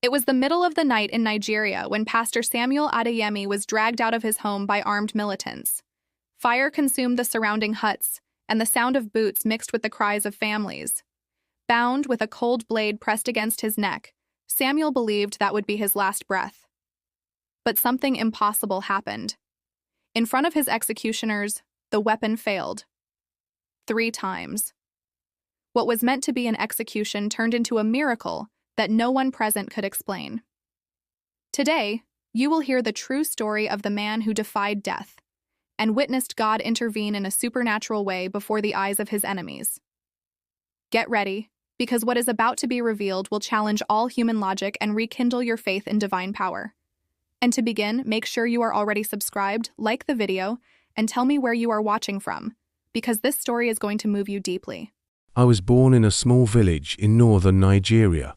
It was the middle of the night in Nigeria when Pastor Samuel Adeyemi was dragged out of his home by armed militants. Fire consumed the surrounding huts, and the sound of boots mixed with the cries of families. Bound with a cold blade pressed against his neck, Samuel believed that would be his last breath. But something impossible happened. In front of his executioners, the weapon failed. 3 times. What was meant to be an execution turned into a miracle that no one present could explain. Today, you will hear the true story of the man who defied death and witnessed God intervene in a supernatural way before the eyes of his enemies. Get ready, because what is about to be revealed will challenge all human logic and rekindle your faith in divine power. And to begin, make sure you are already subscribed, like the video, and tell me where you are watching from, because this story is going to move you deeply. I was born in a small village in northern Nigeria,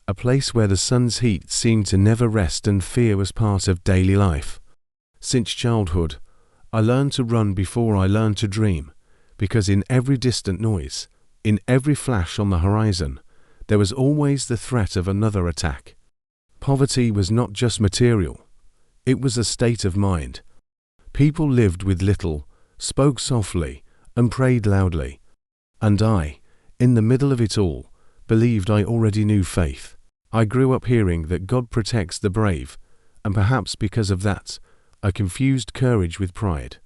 a place where the sun's heat seemed to never rest and fear was part of daily life. Since childhood, I learned to run before I learned to dream, because in every distant noise, in every flash on the horizon, there was always the threat of another attack. Poverty was not just material, it was a state of mind. People lived with little, spoke softly, and prayed loudly. And I, in the middle of it all, believed I already knew faith. I grew up hearing that God protects the brave, and perhaps because of that, I confused courage with pride.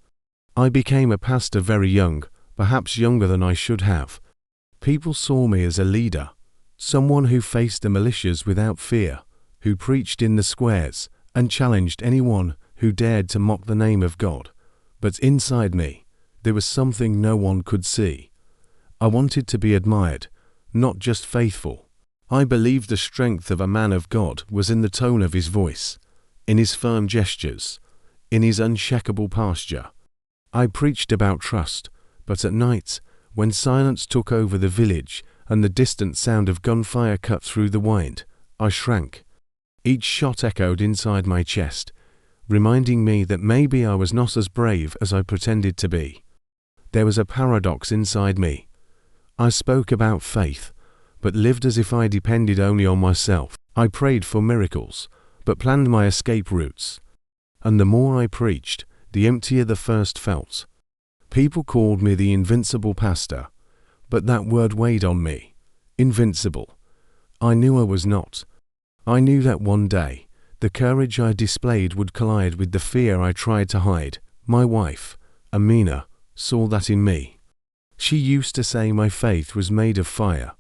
I became a pastor very young, perhaps younger than I should have. People saw me as a leader, someone who faced the militias without fear, who preached in the squares and challenged anyone who dared to mock the name of God. But inside me, there was something no one could see. I wanted to be admired, not just faithful. I believed the strength of a man of God was in the tone of his voice, in his firm gestures, in his unshakable posture. I preached about trust, but at night, when silence took over the village and the distant sound of gunfire cut through the wind, I shrank. Each shot echoed inside my chest, reminding me that maybe I was not as brave as I pretended to be. There was a paradox inside me. I spoke about faith, but lived as if I depended only on myself. I prayed for miracles, but planned my escape routes. And the more I preached, the emptier the thirst felt. People called me the invincible pastor, but that word weighed on me. Invincible. I knew I was not. I knew that one day, the courage I displayed would collide with the fear I tried to hide. My wife, Amina, saw that in me. She used to say my faith was made of fire,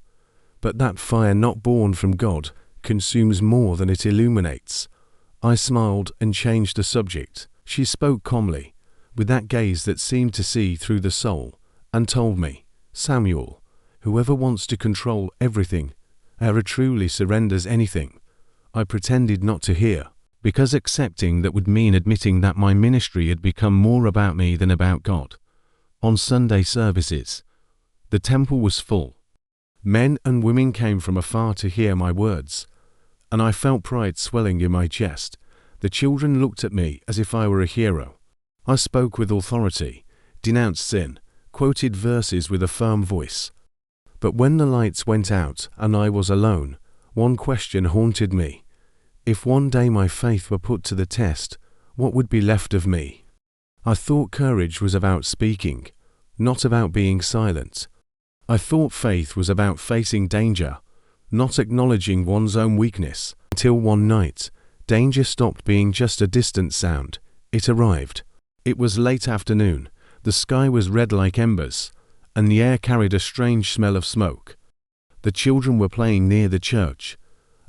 but that fire not born from God consumes more than it illuminates. I smiled and changed the subject. She spoke calmly, with that gaze that seemed to see through the soul, and told me, Samuel, whoever wants to control everything, ever truly surrenders anything. I pretended not to hear, because accepting that would mean admitting that my ministry had become more about me than about God. On Sunday services, the temple was full. Men and women came from afar to hear my words, and I felt pride swelling in my chest. The children looked at me as if I were a hero. I spoke with authority, denounced sin, quoted verses with a firm voice. But when the lights went out and I was alone, one question haunted me. If one day my faith were put to the test, what would be left of me? I thought courage was about speaking, not about being silent. I thought faith was about facing danger, not acknowledging one's own weakness. Until one night, danger stopped being just a distant sound. It arrived. It was late afternoon, the sky was red like embers, and the air carried a strange smell of smoke. The children were playing near the church,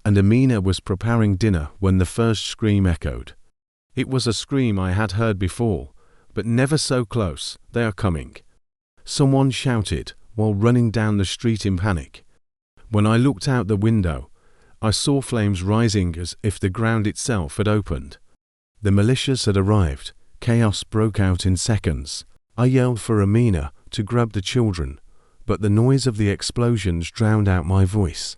and Amina was preparing dinner when the first scream echoed. It was a scream I had heard before, but never so close. They are coming. Someone shouted while running down the street in panic. When I looked out the window, I saw flames rising as if the ground itself had opened. The militias had arrived. Chaos broke out in seconds. I yelled for Amina to grab the children, but the noise of the explosions drowned out my voice.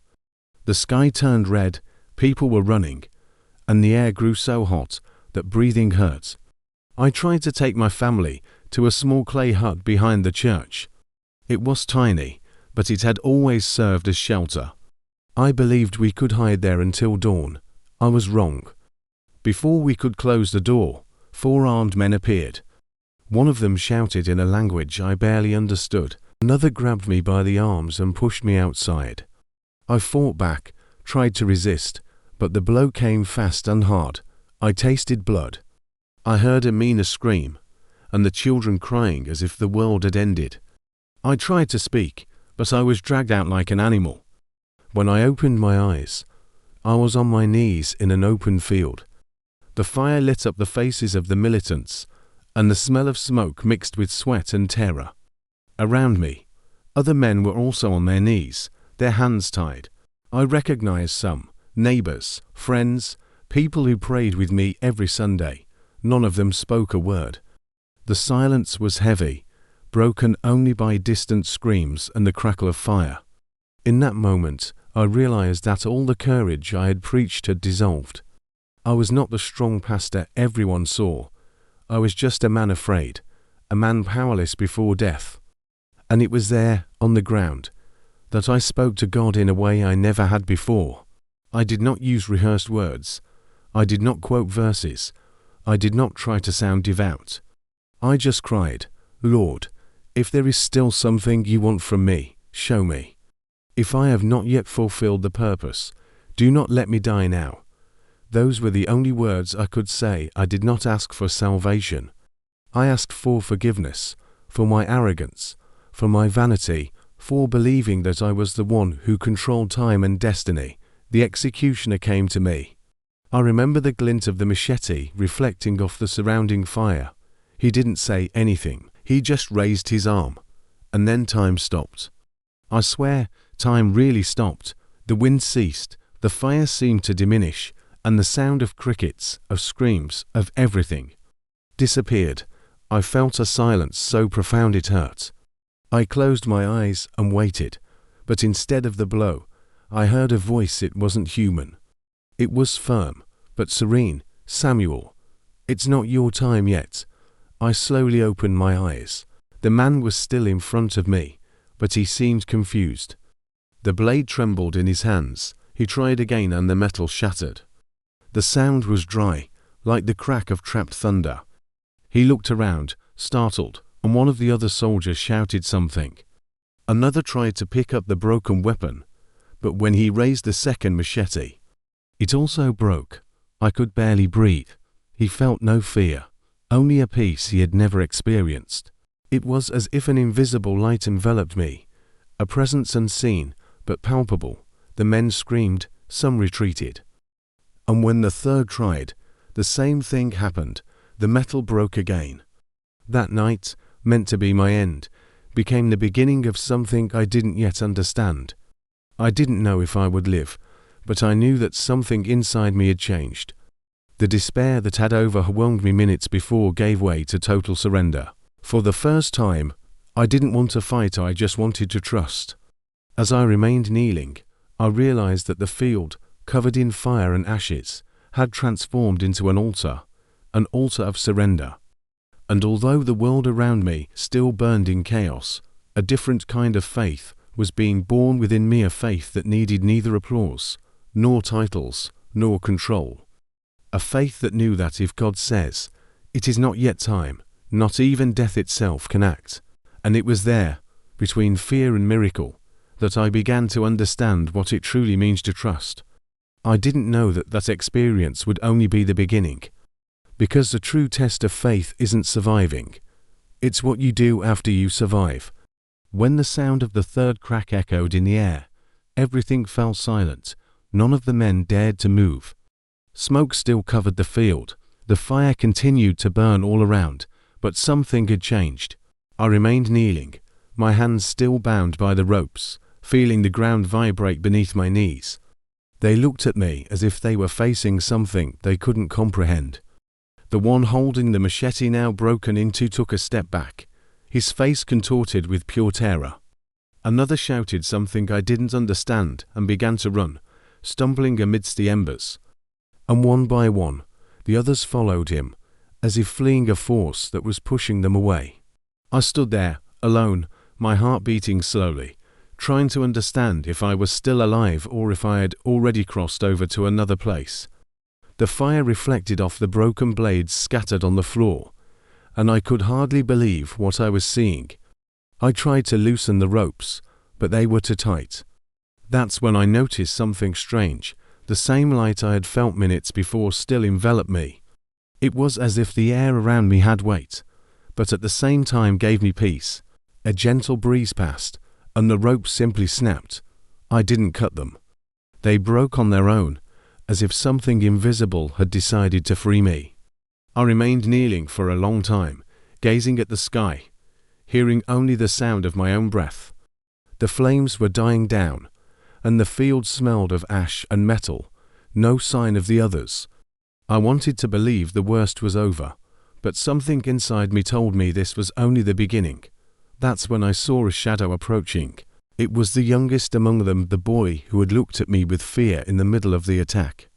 The sky turned red, people were running, and the air grew so hot that breathing hurt. I tried to take my family to a small clay hut behind the church. It was tiny, but it had always served as shelter. I believed we could hide there until dawn. I was wrong. Before we could close the door, 4 armed men appeared. One of them shouted in a language I barely understood. Another grabbed me by the arms and pushed me outside. I fought back, tried to resist, but the blow came fast and hard. I tasted blood. I heard Amina scream, and the children crying as if the world had ended. I tried to speak, but I was dragged out like an animal. When I opened my eyes, I was on my knees in an open field. The fire lit up the faces of the militants, and the smell of smoke mixed with sweat and terror. Around me, other men were also on their knees, their hands tied. I recognized some, neighbors, friends, people who prayed with me every Sunday. None of them spoke a word. The silence was heavy, broken only by distant screams and the crackle of fire. In that moment, I realized that all the courage I had preached had dissolved. I was not the strong pastor everyone saw. I was just a man afraid, a man powerless before death. And it was there, on the ground, that I spoke to God in a way I never had before. I did not use rehearsed words. I did not quote verses. I did not try to sound devout. I just cried, Lord, if there is still something you want from me, show me. If I have not yet fulfilled the purpose, do not let me die now. Those were the only words I could say. I did not ask for salvation. I asked for forgiveness, for my arrogance, for my vanity, for believing that I was the one who controlled time and destiny. The executioner came to me. I remember the glint of the machete reflecting off the surrounding fire. He didn't say anything. He just raised his arm. And then time stopped. I swear, time really stopped. The wind ceased. The fire seemed to diminish. And the sound of crickets, of screams, of everything, disappeared. I felt a silence so profound it hurt. I closed my eyes and waited, but instead of the blow, I heard a voice. It wasn't human. It was firm, but serene. Samuel, it's not your time yet. I slowly opened my eyes. The man was still in front of me, but he seemed confused. The blade trembled in his hands. He tried again and the metal shattered. The sound was dry, like the crack of trapped thunder. He looked around, startled, and one of the other soldiers shouted something. Another tried to pick up the broken weapon, but when he raised the second machete, it also broke. I could barely breathe. He felt no fear, only a peace he had never experienced. It was as if an invisible light enveloped me, a presence unseen but palpable. The men screamed, some retreated. And when the third tried, the same thing happened. The metal broke again. That night, meant to be my end, became the beginning of something I didn't yet understand. I didn't know if I would live, but I knew that something inside me had changed. The despair that had overwhelmed me minutes before gave way to total surrender. For the first time, I didn't want to fight, I just wanted to trust. As I remained kneeling, I realized that the field, covered in fire and ashes, had transformed into an altar of surrender. And although the world around me still burned in chaos, a different kind of faith was being born within me, a faith that needed neither applause, nor titles, nor control. A faith that knew that if God says, it is not yet time, not even death itself can act. And it was there, between fear and miracle, that I began to understand what it truly means to trust. I didn't know that that experience would only be the beginning. Because the true test of faith isn't surviving. It's what you do after you survive. When the sound of the third crack echoed in the air, everything fell silent. None of the men dared to move. Smoke still covered the field. The fire continued to burn all around, but something had changed. I remained kneeling, my hands still bound by the ropes, feeling the ground vibrate beneath my knees. They looked at me as if they were facing something they couldn't comprehend. The one holding the machete, now broken into, took a step back, his face contorted with pure terror. Another shouted something I didn't understand and began to run, stumbling amidst the embers. And one by one, the others followed him, as if fleeing a force that was pushing them away. I stood there, alone, my heart beating slowly, trying to understand if I was still alive or if I had already crossed over to another place. The fire reflected off the broken blades scattered on the floor, and I could hardly believe what I was seeing. I tried to loosen the ropes, but they were too tight. That's when I noticed something strange. The same light I had felt minutes before still enveloped me. It was as if the air around me had weight, but at the same time gave me peace. A gentle breeze passed, and the ropes simply snapped. I didn't cut them. They broke on their own, as if something invisible had decided to free me. I remained kneeling for a long time, gazing at the sky, hearing only the sound of my own breath. The flames were dying down, and the field smelled of ash and metal, no sign of the others. I wanted to believe the worst was over, but something inside me told me this was only the beginning. That's when I saw a shadow approaching. It was the youngest among them, the boy who had looked at me with fear in the middle of the attack.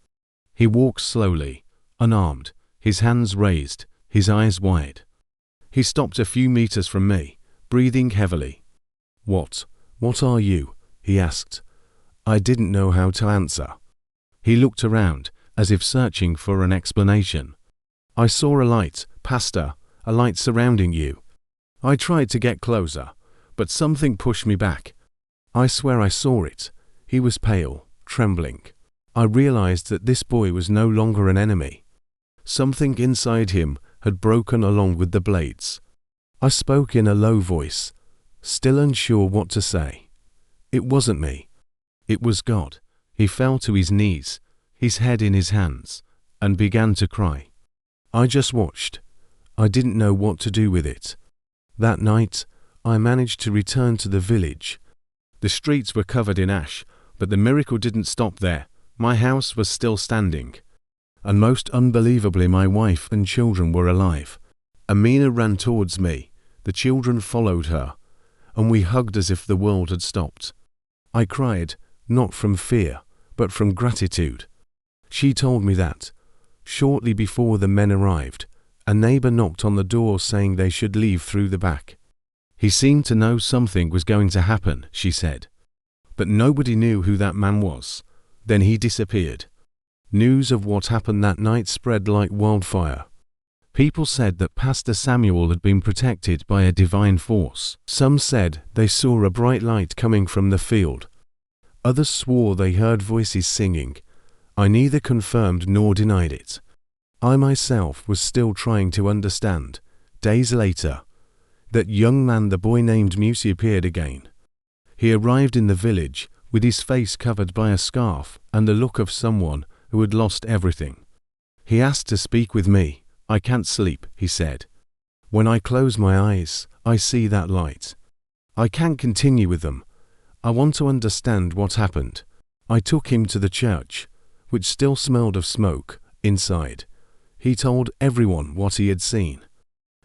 He walked slowly, unarmed, his hands raised, his eyes wide. He stopped a few meters from me, breathing heavily. What are you?" he asked. I didn't know how to answer. He looked around, as if searching for an explanation. "I saw a light, Pastor, a light surrounding you." I tried to get closer, but something pushed me back. I swear I saw it. He was pale, trembling. I realized that this boy was no longer an enemy. Something inside him had broken along with the blades. I spoke in a low voice, still unsure what to say. It wasn't me. It was God. He fell to his knees, his head in his hands, and began to cry. I just watched. I didn't know what to do with it. That night, I managed to return to the village. The streets were covered in ash, but the miracle didn't stop there. My house was still standing. And most unbelievably, my wife and children were alive. Amina ran towards me. The children followed her, and we hugged as if the world had stopped. I cried, not from fear, but from gratitude. She told me that, shortly before the men arrived, a neighbor knocked on the door saying they should leave through the back. He seemed to know something was going to happen, she said. But nobody knew who that man was. Then he disappeared. News of what happened that night spread like wildfire. People said that Pastor Samuel had been protected by a divine force. Some said they saw a bright light coming from the field. Others swore they heard voices singing. I neither confirmed nor denied it. I myself was still trying to understand. Days later, that young man, the boy named Musi, appeared again. He arrived in the village with his face covered by a scarf and the look of someone who had lost everything. He asked to speak with me. "I can't sleep," he said. "When I close my eyes, I see that light. I can't continue with them. I want to understand what happened." I took him to the church, which still smelled of smoke inside. He told everyone what he had seen.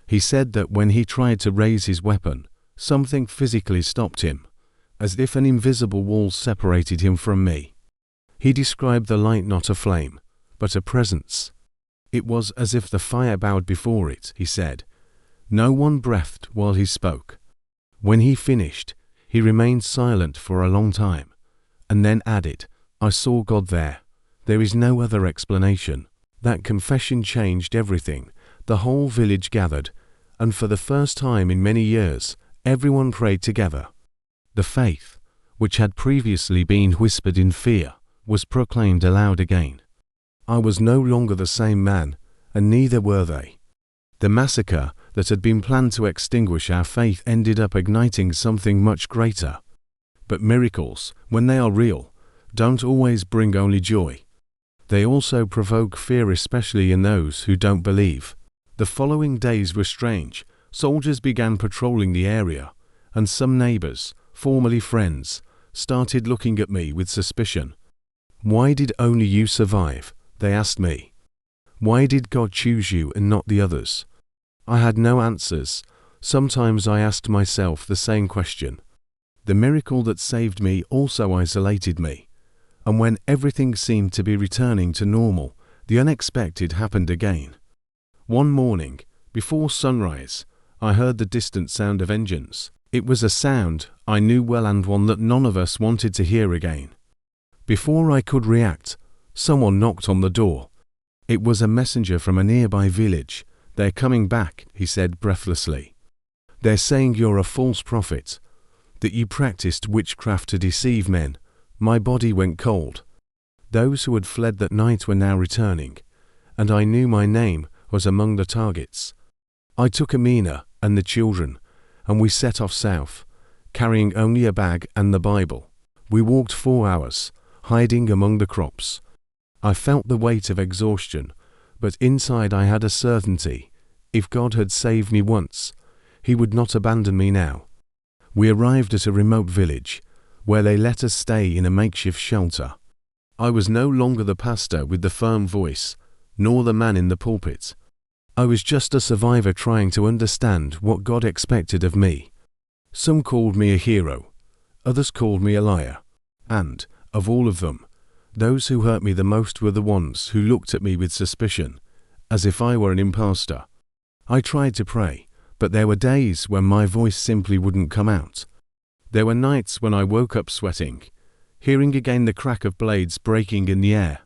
He said that when he tried to raise his weapon, something physically stopped him, as if an invisible wall separated him from me. He described the light not a flame, but a presence. It was as if the fire bowed before it, he said. No one breathed while he spoke. When he finished, he remained silent for a long time, and then added, "I saw God there. There is no other explanation." That confession changed everything. The whole village gathered, and for the first time in many years, everyone prayed together. The faith, which had previously been whispered in fear, was proclaimed aloud again. I was no longer the same man, and neither were they. The massacre that had been planned to extinguish our faith ended up igniting something much greater. But miracles, when they are real, don't always bring only joy. They also provoke fear, especially in those who don't believe. The following days were strange. Soldiers began patrolling the area, and some neighbors, formerly friends, started looking at me with suspicion. "Why did only you survive?" they asked me. "Why did God choose you and not the others?" I had no answers. Sometimes I asked myself the same question. The miracle that saved me also isolated me. And when everything seemed to be returning to normal, the unexpected happened again. One morning, before sunrise, I heard the distant sound of engines. It was a sound I knew well and one that none of us wanted to hear again. Before I could react, someone knocked on the door. It was a messenger from a nearby village. "They're coming back," he said breathlessly. "They're saying you're a false prophet, that you practiced witchcraft to deceive men." My body went cold. Those who had fled that night were now returning, and I knew my name was among the targets. I took Amina and the children, and we set off south, carrying only a bag and the Bible. We walked 4 hours, hiding among the crops. I felt the weight of exhaustion, but inside I had a certainty. If God had saved me once, He would not abandon me now. We arrived at a remote village, where they let us stay in a makeshift shelter. I was no longer the pastor with the firm voice, nor the man in the pulpit. I was just a survivor trying to understand what God expected of me. Some called me a hero, others called me a liar, and, of all of them, those who hurt me the most were the ones who looked at me with suspicion, as if I were an impostor. I tried to pray, but there were days when my voice simply wouldn't come out. There were nights when I woke up sweating, hearing again the crack of blades breaking in the air.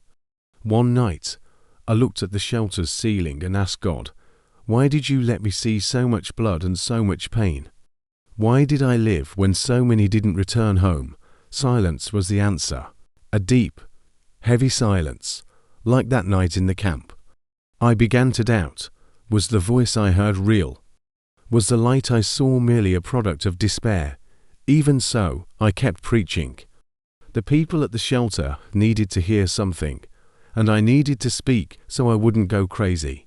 One night, I looked at the shelter's ceiling and asked God, "Why did you let me see so much blood and so much pain? Why did I live when so many didn't return home?" Silence was the answer. A deep, heavy silence, like that night in the camp. I began to doubt. Was the voice I heard real? Was the light I saw merely a product of despair? Even so, I kept preaching. The people at the shelter needed to hear something, and I needed to speak so I wouldn't go crazy.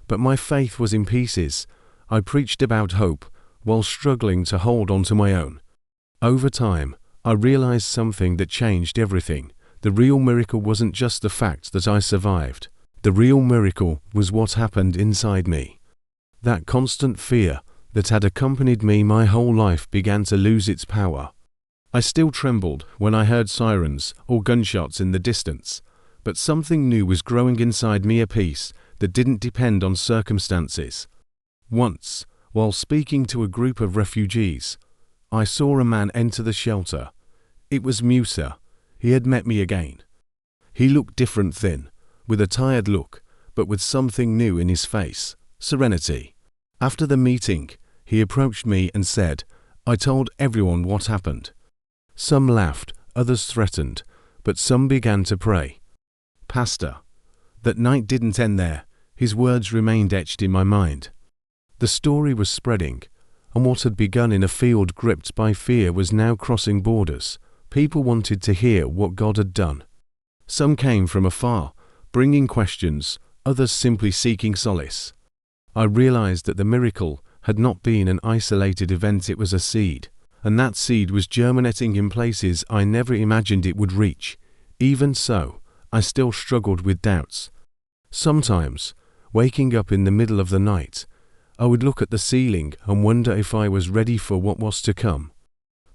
But my faith was in pieces. I preached about hope while struggling to hold on to my own. Over time, I realized something that changed everything. The real miracle wasn't just the fact that I survived. The real miracle was what happened inside me. That constant fear that had accompanied me my whole life began to lose its power. I still trembled when I heard sirens or gunshots in the distance, but something new was growing inside me, a peace that didn't depend on circumstances. Once, while speaking to a group of refugees, I saw a man enter the shelter. It was Musa. He had met me again. He looked different, thin, with a tired look, but with something new in his face, serenity. After the meeting, he approached me and said, "I told everyone what happened." Some laughed, others threatened, but some began to pray. "Pastor." That night didn't end there. His words remained etched in my mind. The story was spreading, and what had begun in a field gripped by fear was now crossing borders. People wanted to hear what God had done. Some came from afar, bringing questions, others simply seeking solace. I realized that the miracle had not been an isolated event, it was a seed, and that seed was germinating in places I never imagined it would reach. Even so, I still struggled with doubts. Sometimes, waking up in the middle of the night, I would look at the ceiling and wonder if I was ready for what was to come.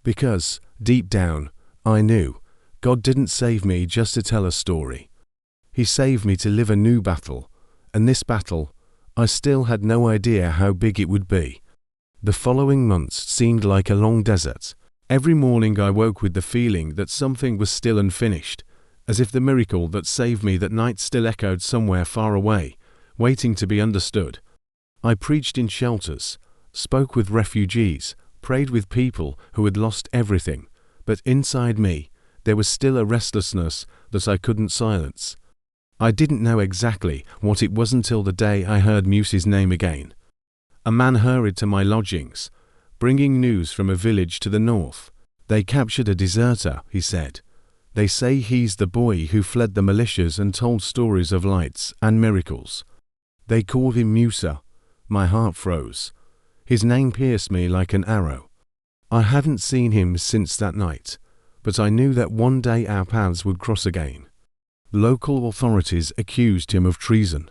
Because, deep down, I knew God didn't save me just to tell a story. He saved me to live a new battle, and this battle, I still had no idea how big it would be. The following months seemed like a long desert. Every morning I woke with the feeling that something was still unfinished, as if the miracle that saved me that night still echoed somewhere far away, waiting to be understood. I preached in shelters, spoke with refugees, prayed with people who had lost everything, but inside me, there was still a restlessness that I couldn't silence. I didn't know exactly what it was until the day I heard Musa's name again. A man hurried to my lodgings, bringing news from a village to the north. "They captured a deserter," he said. "They say he's the boy who fled the militias and told stories of lights and miracles. They call him Musa." My heart froze. His name pierced me like an arrow. I hadn't seen him since that night, but I knew that one day our paths would cross again. Local authorities accused him of treason.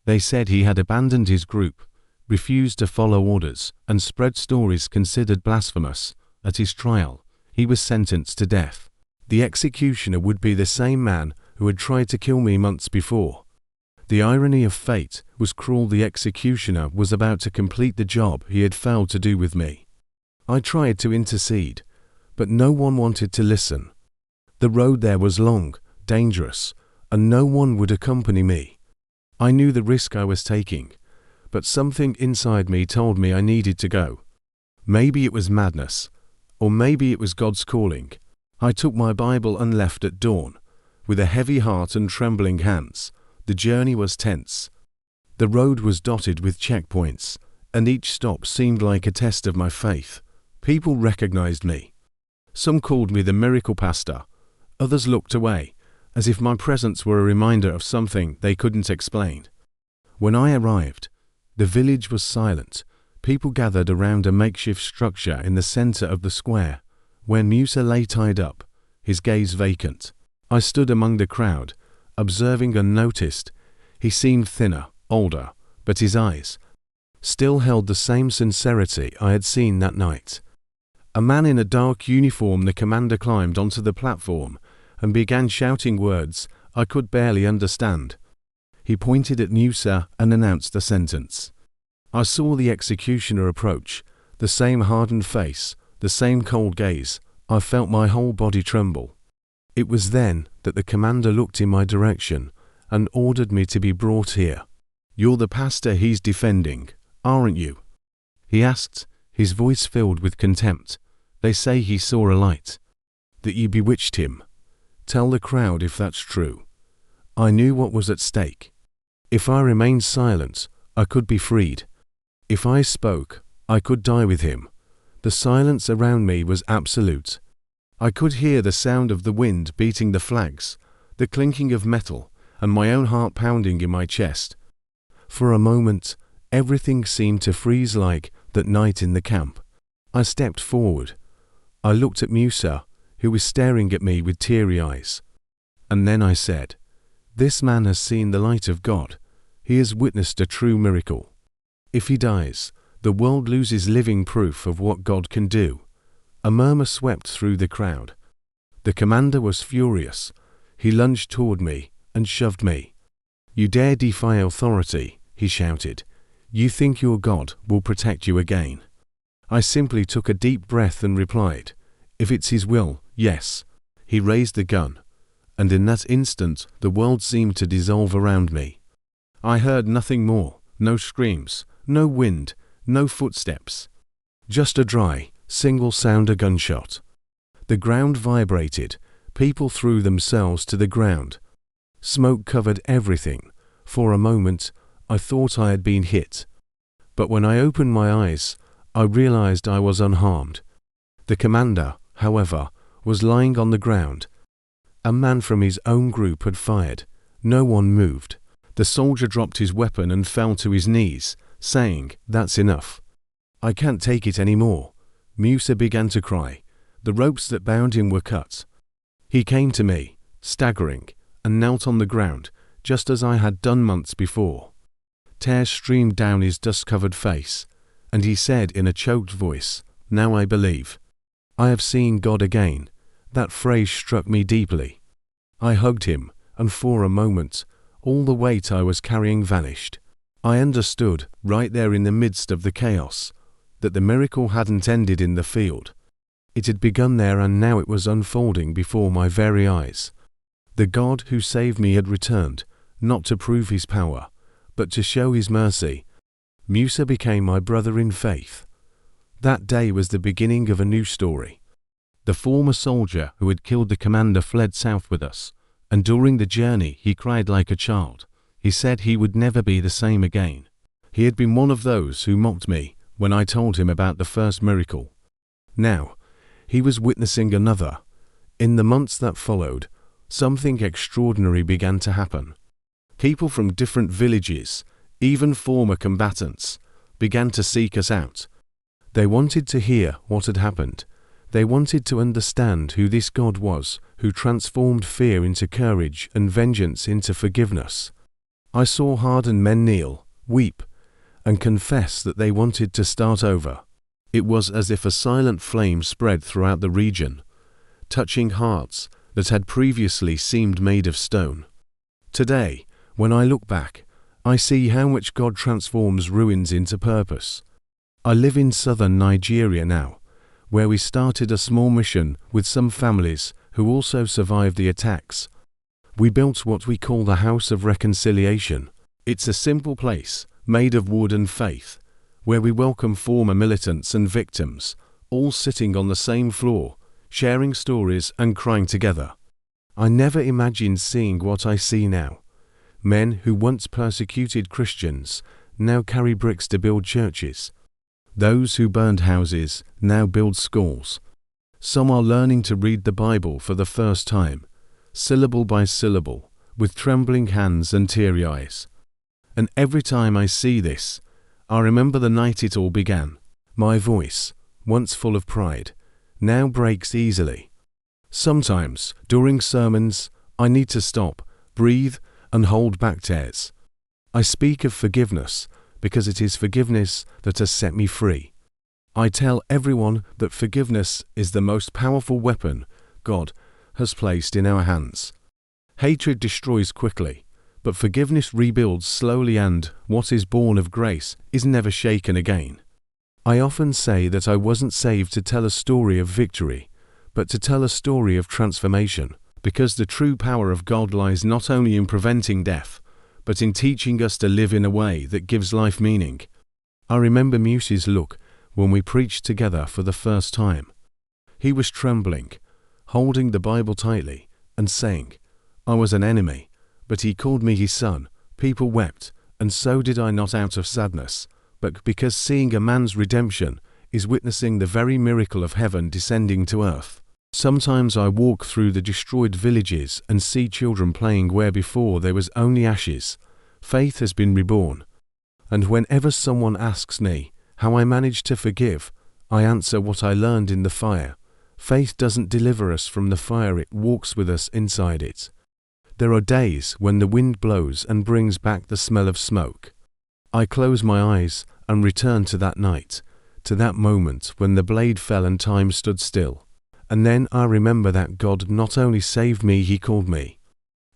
They said he had abandoned his group, refused to follow orders, and spread stories considered blasphemous. At his trial, he was sentenced to death. The executioner would be the same man who had tried to kill me months before. The irony of fate was cruel. The executioner was about to complete the job he had failed to do with me. I tried to intercede, but no one wanted to listen. The road there was long, dangerous, and no one would accompany me. I knew the risk I was taking, but something inside me told me I needed to go. Maybe it was madness, or maybe it was God's calling. I took my Bible and left at dawn. With a heavy heart and trembling hands, the journey was tense. The road was dotted with checkpoints, and each stop seemed like a test of my faith. People recognized me. Some called me the miracle pastor. Others looked away, as if my presence were a reminder of something they couldn't explain. When I arrived, the village was silent. People gathered around a makeshift structure in the center of the square, where Musa lay tied up, his gaze vacant. I stood among the crowd, observing unnoticed. He seemed thinner, older, but his eyes still held the same sincerity I had seen that night. A man in a dark uniform, the commander, climbed onto the platform and began shouting words I could barely understand. He pointed at Musa and announced a sentence. I saw the executioner approach, the same hardened face, the same cold gaze. I felt my whole body tremble. It was then that the commander looked in my direction and ordered me to be brought here. "You're the pastor he's defending, aren't you?" he asked, his voice filled with contempt. "They say he saw a light, that you bewitched him. Tell the crowd if that's true." I knew what was at stake. If I remained silent, I could be freed. If I spoke, I could die with him. The silence around me was absolute. I could hear the sound of the wind beating the flags, the clinking of metal, and my own heart pounding in my chest. For a moment, everything seemed to freeze like that night in the camp. I stepped forward. I looked at Musa, who was staring at me with teary eyes. And then I said, "This man has seen the light of God. He has witnessed a true miracle. If he dies, the world loses living proof of what God can do." A murmur swept through the crowd. The commander was furious. He lunged toward me and shoved me. "You dare defy authority," he shouted. "You think your God will protect you again?" I simply took a deep breath and replied, "If it's his will, yes." He raised the gun, and in that instant the world seemed to dissolve around me. I heard nothing more, no screams, no wind, no footsteps. Just a dry, single sound, a gunshot. The ground vibrated. People threw themselves to the ground. Smoke covered everything. For a moment, I thought I had been hit. But when I opened my eyes, I realized I was unharmed. The commander, however, was lying on the ground. A man from his own group had fired. No one moved. The soldier dropped his weapon and fell to his knees, saying, "That's enough. I can't take it anymore." Musa began to cry. The ropes that bound him were cut. He came to me, staggering, and knelt on the ground, just as I had done months before. Tears streamed down his dust-covered face, and he said in a choked voice, "Now I believe. I have seen God again." That phrase struck me deeply. I hugged him, and for a moment, all the weight I was carrying vanished. I understood, right there in the midst of the chaos, that the miracle hadn't ended in the field. It had begun there, and now it was unfolding before my very eyes. The God who saved me had returned, not to prove his power, but to show his mercy. Musa became my brother in faith. That day was the beginning of a new story. The former soldier who had killed the commander fled south with us, and during the journey he cried like a child. He said he would never be the same again. He had been one of those who mocked me when I told him about the first miracle. Now, he was witnessing another. In the months that followed, something extraordinary began to happen. People from different villages, even former combatants, began to seek us out. They wanted to hear what had happened. They wanted to understand who this God was, who transformed fear into courage and vengeance into forgiveness. I saw hardened men kneel, weep, and confess that they wanted to start over. It was as if a silent flame spread throughout the region, touching hearts that had previously seemed made of stone. Today, when I look back, I see how much God transforms ruins into purpose. I live in southern Nigeria now, where we started a small mission with some families who also survived the attacks. We built what we call the House of Reconciliation. It's a simple place, made of wood and faith, where we welcome former militants and victims, all sitting on the same floor, sharing stories and crying together. I never imagined seeing what I see now. Men who once persecuted Christians now carry bricks to build churches. Those who burned houses now build schools. Some are learning to read the Bible for the first time, syllable by syllable, with trembling hands and teary eyes. And every time I see this, I remember the night it all began. My voice, once full of pride, now breaks easily. Sometimes, during sermons, I need to stop, breathe, and hold back tears. I speak of forgiveness because it is forgiveness that has set me free. I tell everyone that forgiveness is the most powerful weapon God has placed in our hands. Hatred destroys quickly, but forgiveness rebuilds slowly, and what is born of grace is never shaken again. I often say that I wasn't saved to tell a story of victory, but to tell a story of transformation, because the true power of God lies not only in preventing death, but in teaching us to live in a way that gives life meaning. I remember Muse's look when we preached together for the first time. He was trembling, holding the Bible tightly, and saying, "I was an enemy, but he called me his son." People wept, and so did I, not out of sadness, but because seeing a man's redemption is witnessing the very miracle of heaven descending to earth. Sometimes I walk through the destroyed villages and see children playing where before there was only ashes. Faith has been reborn. And whenever someone asks me how I managed to forgive, I answer what I learned in the fire. Faith doesn't deliver us from the fire, it walks with us inside it. There are days when the wind blows and brings back the smell of smoke. I close my eyes and return to that night, to that moment when the blade fell and time stood still. And then I remember that God not only saved me, He called me.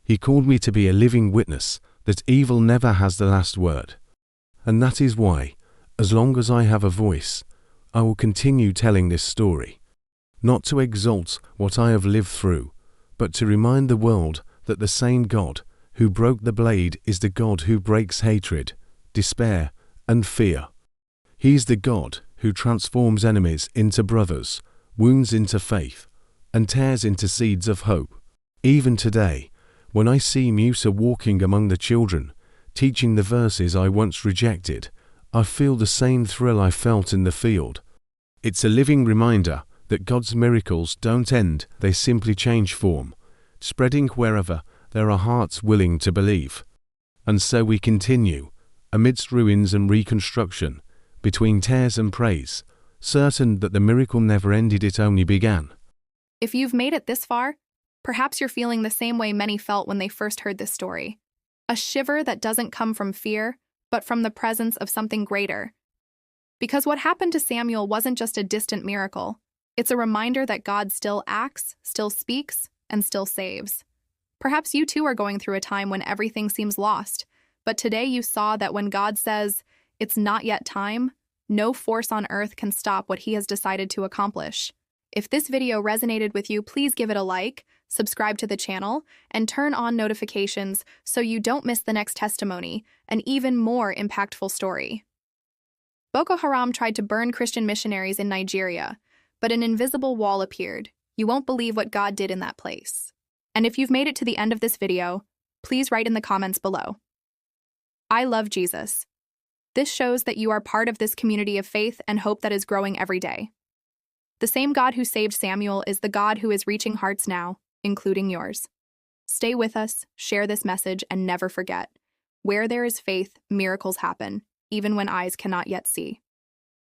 He called me to be a living witness that evil never has the last word. And that is why, as long as I have a voice, I will continue telling this story. Not to exalt what I have lived through, but to remind the world that the same God who broke the blade is the God who breaks hatred, despair, and fear. He is the God who transforms enemies into brothers, wounds into faith, and tears into seeds of hope. Even today, when I see Musa walking among the children, teaching the verses I once rejected, I feel the same thrill I felt in the field. It's a living reminder that God's miracles don't end, they simply change form, spreading wherever there are hearts willing to believe. And so we continue, amidst ruins and reconstruction, between tears and praise, certain that the miracle never ended, it only began. If you've made it this far, perhaps you're feeling the same way many felt when they first heard this story. A shiver that doesn't come from fear, but from the presence of something greater. Because what happened to Samuel wasn't just a distant miracle. It's a reminder that God still acts, still speaks, and still saves. Perhaps you too are going through a time when everything seems lost, but today you saw that when God says, "It's not yet time," no force on earth can stop what He has decided to accomplish. If this video resonated with you, please give it a like, subscribe to the channel, and turn on notifications so you don't miss the next testimony, an even more impactful story. Boko Haram tried to burn Christian missionaries in Nigeria, but an invisible wall appeared. You won't believe what God did in that place. And if you've made it to the end of this video, please write in the comments below, "I love Jesus." This shows that you are part of this community of faith and hope that is growing every day. The same God who saved Samuel is the God who is reaching hearts now, including yours. Stay with us, share this message, and never forget, where there is faith, miracles happen, even when eyes cannot yet see.